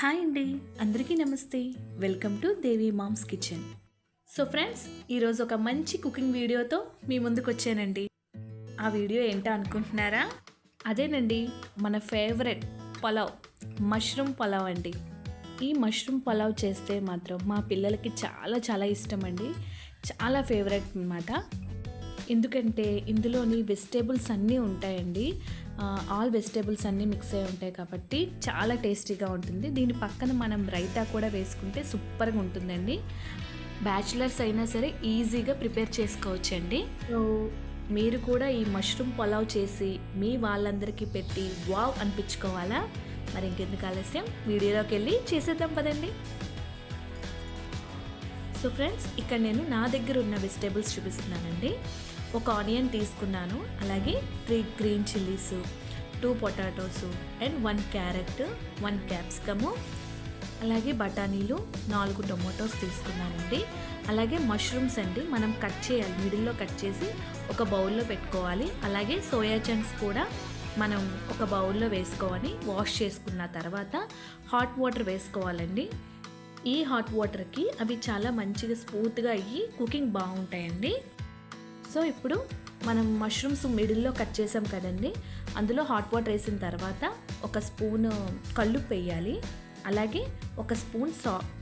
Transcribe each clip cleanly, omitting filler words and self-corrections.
Hi అండి, అందరికీ నమస్తే. Welcome to Devi mom's kitchen. So friends, ఈరోజు ఒక మంచి కుకింగ్ వీడియోతో మీ ముందుకు వచ్చానండి. ఆ వీడియో ఏంటో అనుకుంటున్నారా? అదేనండి, మన ఫేవరెట్ పలావ్, మష్రూమ్ పలావ్ అండి. ఈ మష్రూమ్ పలావ్ చేస్తే మాత్రం మా పిల్లలకి చాలా చాలా ఇష్టం అండి. చాలా ఫేవరెట్ అన్నమాట. ఎందుకంటే ఇందులోని వెజిటేబుల్స్ అన్నీ ఉంటాయండి. ఆల్ వెజిటేబుల్స్ అన్నీ మిక్స్ అయి ఉంటాయి కాబట్టి చాలా టేస్టీగా ఉంటుంది. దీని పక్కన మనం రైతా కూడా వేసుకుంటే సూపర్గా ఉంటుందండి. బ్యాచిలర్స్ అయినా సరే ఈజీగా ప్రిపేర్ చేసుకోవచ్చండి. సో మీరు కూడా ఈ మష్రూమ్ పలావ్ చేసి మీ వాళ్ళందరికీ పెట్టి వావ్ అనిపించుకోవాలా? మరి ఇంకెందుకు ఆలస్యం, వీడియోలోకి వెళ్ళి చేసేద్దాం పదండి. సో ఫ్రెండ్స్, ఇక్కడ నేను నా దగ్గర ఉన్న వెజిటేబుల్స్ చూపిస్తున్నానండి. ఒక ఆనియన్ తీసుకున్నాను, అలాగే 3 green chillies, 2 potatoes and 1 carrot, 1 capsicum, అలాగే బఠానీలు, 4 టొమాటోస్ తీసుకున్నానండి. అలాగే మష్రూమ్స్ అండి, మనం కట్ చేయాలి, మిడిల్లో కట్ చేసి ఒక బౌల్లో పెట్టుకోవాలి. అలాగే సోయా చంక్స్ కూడా మనం ఒక బౌల్లో వేసుకోవాలి. వాష్ చేసుకున్న తర్వాత హాట్ వాటర్ వేసుకోవాలండి. ఈ హాట్ వాటర్కి అవి చాలా మంచిగా స్మూత్గా అయ్యి కుకింగ్ బాగుంటాయండి. సో ఇప్పుడు మనం మష్రూమ్స్ మిడిల్లో కట్ చేసాం కదండి, అందులో హాట్ వాటర్ వేసిన తర్వాత ఒక స్పూన్ కల్లుప్పు వేయాలి. అలాగే ఒక స్పూన్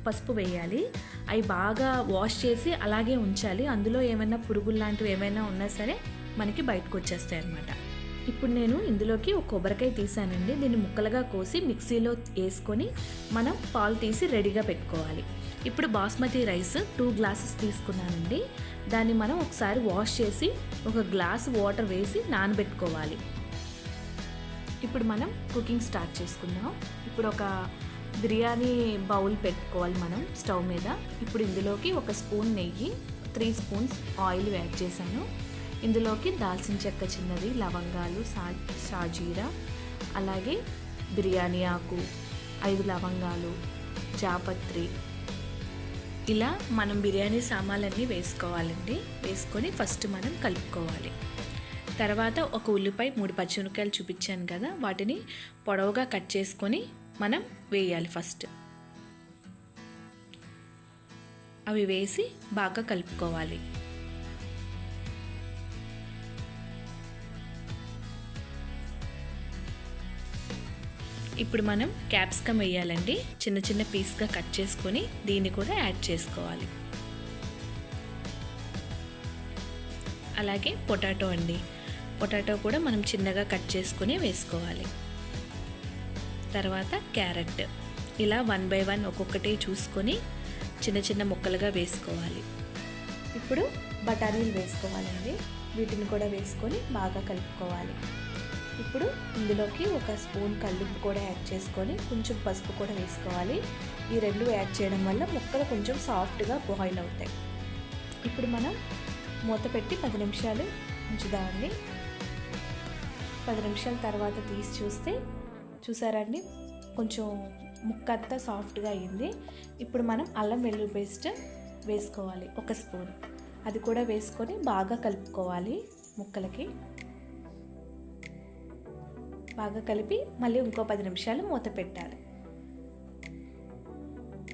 పసుపు వేయాలి. అవి బాగా వాష్ చేసి అలాగే ఉంచాలి. అందులో ఏమైనా పురుగులు లాంటివి ఏమైనా ఉన్నా సరే మనకి బయటకు వచ్చేస్తాయి అన్నమాట. ఇప్పుడు నేను ఇందులోకి ఒక కొబ్బరికాయ తీసానండి. దీన్ని ముక్కలుగా కోసి మిక్సీలో వేసుకొని మనం పాలు తీసి రెడీగా పెట్టుకోవాలి. ఇప్పుడు బాస్మతి రైస్ 2 గ్లాసెస్ తీసుకున్నానండి. దాన్ని మనం ఒకసారి వాష్ చేసి ఒక గ్లాస్ వాటర్ వేసి నానబెట్టుకోవాలి. ఇప్పుడు మనం కుకింగ్ స్టార్ట్ చేసుకుందాం. ఇప్పుడు ఒక బిర్యానీ బౌల్ పెట్టుకోవాలి మనం స్టవ్ మీద. ఇప్పుడు ఇందులోకి ఒక స్పూన్ నెయ్యి, 3 స్పూన్స్ ఆయిల్ యాడ్ చేశాను. ఇందులోకి దాల్చిన చెక్క చిన్నది, లవంగాలు, షాజీరా, అలాగే బిర్యానీ ఆకు, 5 లవంగాలు, జాపత్రి, ఇలా మనం బిర్యానీ సామాన్లన్నీ వేసుకోవాలండి. వేసుకొని ఫస్ట్ మనం కలుపుకోవాలి. తర్వాత ఒక ఉల్లిపాయ, 3 పచ్చిమిరపకాయలు చూపించాను కదా, వాటిని పొడవుగా కట్ చేసుకొని మనం వేయాలి. ఫస్ట్ అవి వేసి బాగా కలుపుకోవాలి. ఇప్పుడు మనం క్యాప్సికమ్ వేయాలండి. చిన్న చిన్న పీస్గా కట్ చేసుకొని దీన్ని కూడా యాడ్ చేసుకోవాలి. అలాగే పొటాటో అండి, పొటాటో కూడా మనం చిన్నగా కట్ చేసుకొని వేసుకోవాలి. తర్వాత క్యారెట్, ఇలా 1 బై 1 ఒక్కొక్కటి చూసుకొని చిన్న చిన్న ముక్కలుగా వేసుకోవాలి. ఇప్పుడు బఠానీలు వేసుకోవాలండి. వీటిని కూడా వేసుకొని బాగా కలుపుకోవాలి. ఇప్పుడు ఇందులోకి ఒక స్పూన్ కల్లుప్పు కూడా యాడ్ చేసుకొని కొంచెం పసుపు కూడా వేసుకోవాలి. ఈ 2 యాడ్ చేయడం వల్ల ముక్కలు కొంచెం సాఫ్ట్గా బాయిల్ అవుతాయి. ఇప్పుడు మనం మూత పెట్టి 10 నిమిషాలు ఉంచుదామండి. 10 నిమిషాల తర్వాత తీసి చూస్తే చూసారండి, కొంచెం ముక్క అంతా సాఫ్ట్గా అయ్యింది. ఇప్పుడు మనం అల్లం వెల్లుల్లి పేస్ట్ వేసుకోవాలి, 1 స్పూన్. అది కూడా వేసుకొని బాగా కలుపుకోవాలి. ముక్కలకి బాగా కలిపి మళ్ళీ ఇంకో 10 నిమిషాలు మూత పెట్టాలి.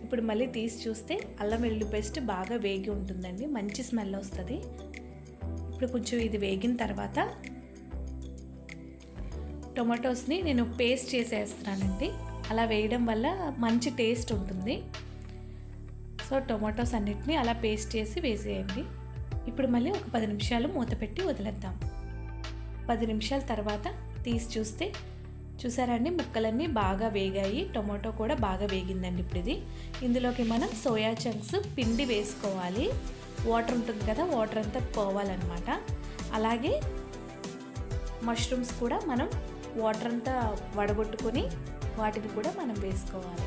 ఇప్పుడు మళ్ళీ తీసి చూస్తే అల్లం వెల్లుల్లి పేస్ట్ బాగా వేగి ఉంటుందండి, మంచి స్మెల్ వస్తుంది. ఇప్పుడు కొంచెం ఇది వేగిన తర్వాత టొమాటోస్ని నేను పేస్ట్ చేసేస్తున్నానండి. అలా వేయడం వల్ల మంచి టేస్ట్ ఉంటుంది. సో టొమాటోస్ అన్నిటిని అలా పేస్ట్ చేసి వేసేయండి. ఇప్పుడు మళ్ళీ ఒక 10 నిమిషాలు మూత పెట్టి వదిలేద్దాం. 10 నిమిషాల తర్వాత తీసి చూస్తే చూసారండి, ముక్కలన్నీ బాగా వేగాయి, టొమాటో కూడా బాగా వేగిందండి. ఇప్పుడు ఇది ఇందులోకి మనం సోయా చంక్స్ పిండి వేసుకోవాలి. వాటర్ ఉంటుంది కదా, వాటర్ అంతా పోవాలన్నమాట. అలాగే మష్రూమ్స్ కూడా మనం వాటర్ అంతా వడగొట్టుకొని వాటిని కూడా మనం వేసుకోవాలి.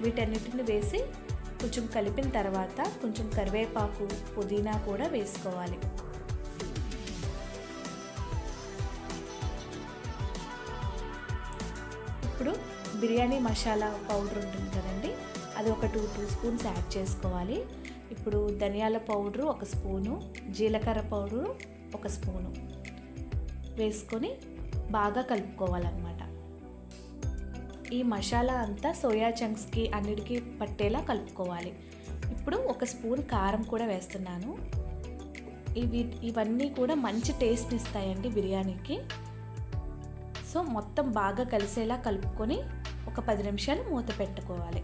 వీటన్నిటిని వేసి కొంచెం కలిపిన తర్వాత కొంచెం కరివేపాకు, పుదీనా కూడా వేసుకోవాలి. ఇప్పుడు బిర్యానీ మసాలా పౌడర్ ఉంటుంది కదండి, అది ఒక 2 స్పూన్స్ యాడ్ చేసుకోవాలి. ఇప్పుడు ధనియాల పౌడరు 1 స్పూను, జీలకర్ర పౌడరు 1 స్పూను వేసుకొని బాగా కలుపుకోవాలన్నమాట. ఈ మసాలా అంతా సోయా చంక్స్కి అన్నిటికీ పట్టేలా కలుపుకోవాలి. ఇప్పుడు ఒక స్పూన్ కారం కూడా వేస్తున్నాను. ఇవన్నీ కూడా మంచి టేస్ట్ని ఇస్తాయండి బిర్యానీకి. సో మొత్తం బాగా కలిసేలా కలుపుకొని ఒక 10 నిమిషాలు మూత పెట్టుకోవాలి.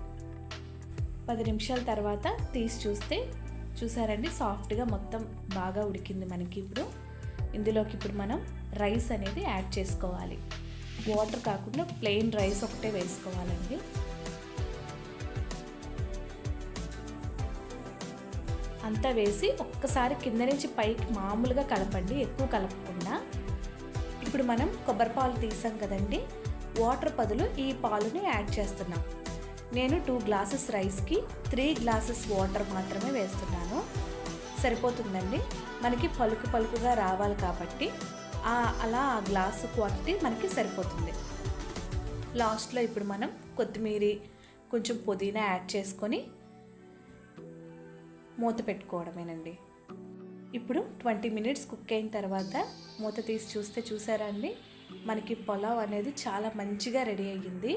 10 నిమిషాల తర్వాత తీసి చూస్తే చూసారండి, సాఫ్ట్గా మొత్తం బాగా ఉడికింది మనకి. ఇప్పుడు ఇందులోకి ఇప్పుడు మనం రైస్ అనేది యాడ్ చేసుకోవాలి. వాటర్ కాకుండా ప్లెయిన్ రైస్ ఒకటే వేసుకోవాలండి. అంతా వేసి ఒక్కసారి కింద నుంచి పైకి మామూలుగా కలపండి, ఎక్కువ కలపకుండా. ఇప్పుడు మనం కొబ్బరి పాలు తీసాం కదండి, వాటర్ బదులు ఈ పాలుని యాడ్ చేస్తున్నాం. నేను 2 గ్లాసెస్ రైస్కి 3 గ్లాసెస్ వాటర్ మాత్రమే వేస్తున్నాను. సరిపోతుందండి, మనకి పలుకు పలుకుగా రావాలి కాబట్టి అలా ఆ గ్లాసు క్వాంటిటీ మనకి సరిపోతుంది. లాస్ట్లో ఇప్పుడు మనం కొత్తిమీర, కొంచెం పుదీనా యాడ్ చేసుకొని మూత పెట్టుకోవడమేనండి. ఇప్పుడు 20 మినిట్స్ కుక్ అయిన తర్వాత మూత తీసి చూస్తే చూసారా అండి, మనకి పులావ్ అనేది చాలా మంచిగా రెడీ అయ్యింది.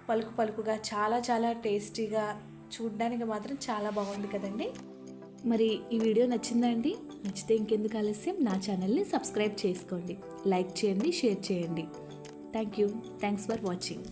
పలుకు పలుకుగా చాలా చాలా టేస్టీగా, చూడ్డానికి మాత్రం చాలా బాగుంది కదండి. మరి ఈ వీడియో నచ్చిందండి? నచ్చితే ఇంకెందుకు ఆలస్యం, నా ఛానల్ని సబ్స్క్రైబ్ చేసుకోండి, లైక్ చేయండి, షేర్ చేయండి. Thanks for watching.